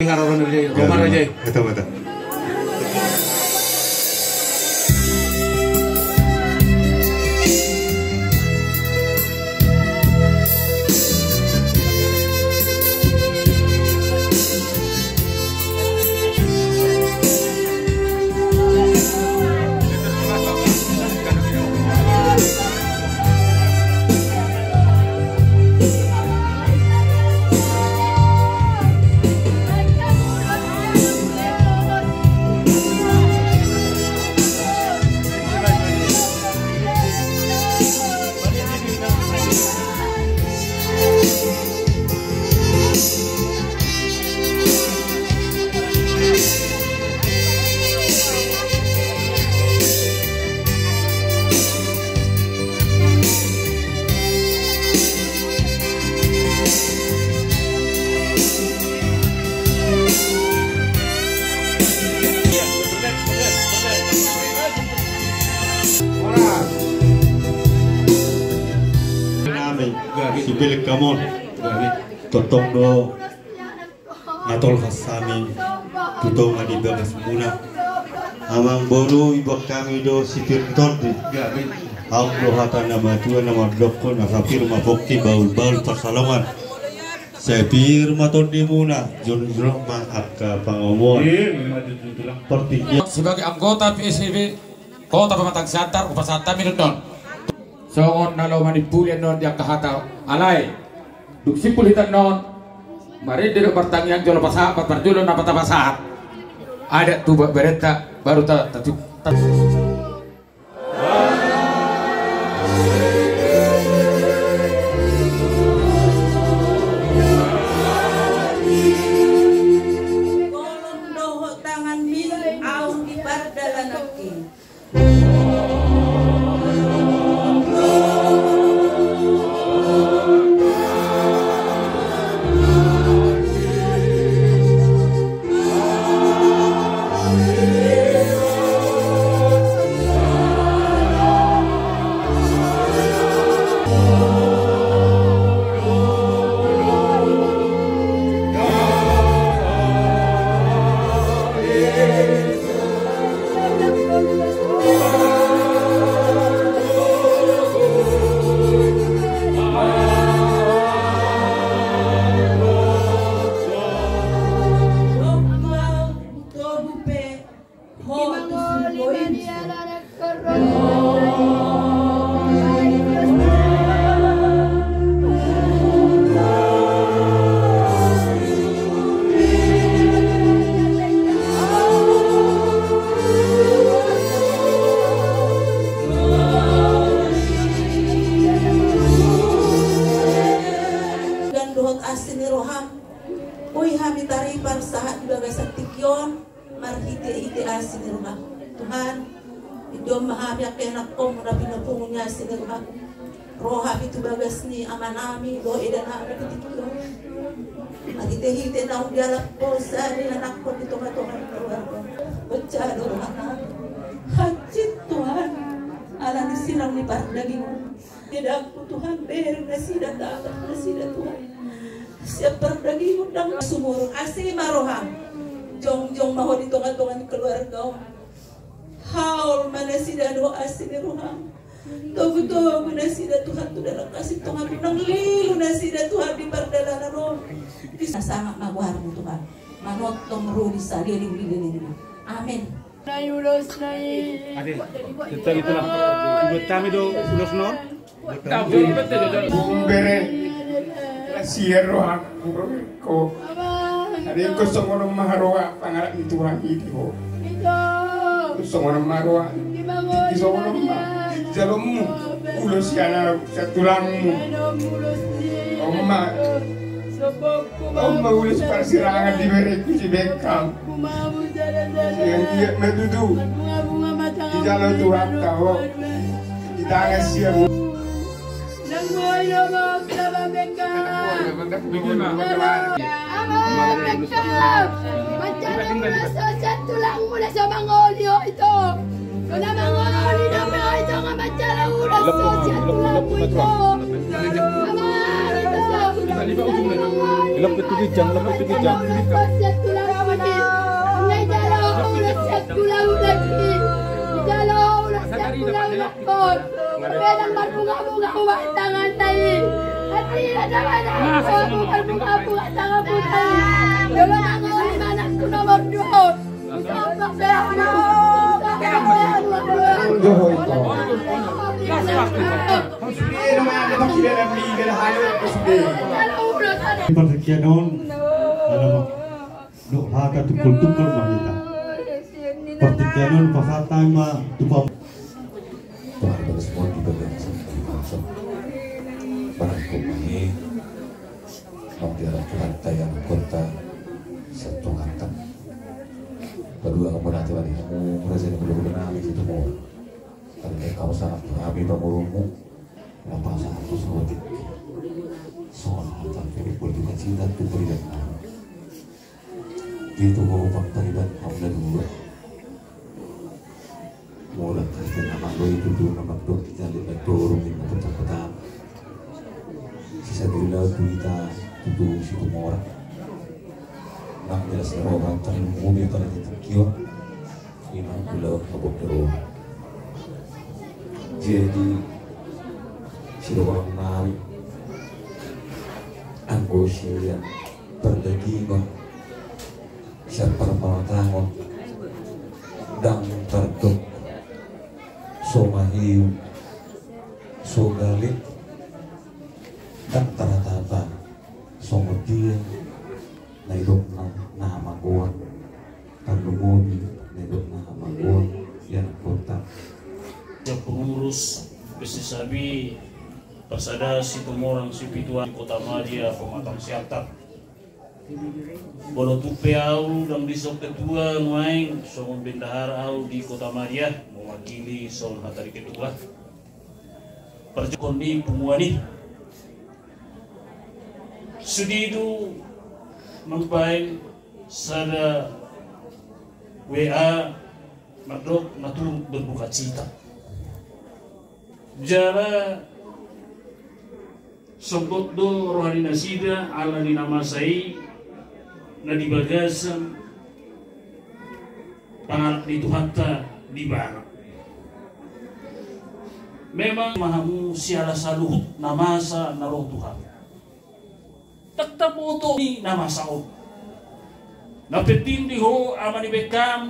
Rumah aja. Betul betul. Sibil kamon totong do ngatol hasami tutong adi babas muna amang boru ibak kami do sipir tordi ang do hata nama tua nama dokko nasapir mapokki baul-baul persalongan sepir matordi muna jonjrong ma'aka pangomon sebagai anggota PSBB Kota Pematang Siantar Upasanta Minun songon nalo manipulian non dia kahata alai duk sipul hitan non mari dia bertangian jolo pasahat berjulo napa pasahat ada tuh berita baru tak Tuhan, idom mahamya kenak om rapi napungunya sinirma. Roha itu bagas ni amanami do edana ketikyo. Hite na udyalap ko sa ni anak ko dito matungan keluarga. Baca doa hajit Tuhan. Ala ni silang ni daging. Tidak aku Tuhan beri nasi dan dapat nasi dan Tuhan. Siap berdaging undang sumur asih maroham. Jong maho ditongan-tongan keluarga. Haul mana sida doa sida roham. Togo nasida Tuhan tu dalam kasih Tuhan pinang lilu nasida Tuhan di pardalana roh. Bisa sangat magwar Tuhan. Manotong roh di sageri ini. Amin. Nayulos nai. Ade, kita itulah. Buat kami do ulos non. Bumbere sier roham ko. Ada ko songono maharoa pangarap ni Tuhan itu. Songono maharoa. Songono jalommu ulos yana satulangmu. Oma ulos persirangan di mereka di bekam. Yang dia medudu di jalan Tuhan tahu di tangan siap. Tulang mula sa Mangolyo ito. Kung na Mangolyo na mga ito nga matyala ulas sa tulang mo ito. Amar ito. Ilap ito gijang, ilap ito gijang. anak ko. Kapedang berbunga-bunga umat tangan tayo. At tidak naman ako berbunga-bunga tangan po tayo. Dalam ang anak ko nomor 2. Persekian dalam dok haka tukul manita. Persekian pasatay ma tupap. Para semua juga langsung langsung barang kumahi membiarkan tayang kota satu kata. Kedua kamu nanti lagi kamu merasa belum nangis itu mau. Karena kamu sangat kami pemurungmu. Kenapa sangat sulit? Soal tapi berduka cinta itu berikan. Itu mau fakta dan kamu dua. Mulai dari nama lo itu dulu nama lo kita lihat turun di kota-kota. Sisa dulu kita tutup situ orang. Nang jelas orang tadi mobil pada ditekio. Ini pulau kabut terus. Jadi sudah orang naik anggosia perdagingan siapa permatangon dan terdok somahiu sogalit dan taratapa somodian na idok na nahamaguan karlumoni na idok nahamaguan yan kota pengurus bisnis sabi persada si tumorang si pituan Kota Madia pematang siatap bolo tupe au dang disok ketua nguaing somong bendahara au di Kota Madia mewakili sol hatari ketua perjukondi pumuani sudidu membaik sada WA madok natur berbuka cita jara sobat do rohani nasida ala dinamasai na dibagasan pangarap di Tuhanta di barat memang mahamu siala saluhut namasa na roh Tuhan tetap utuh ni namasa o napetindi ho amani bekam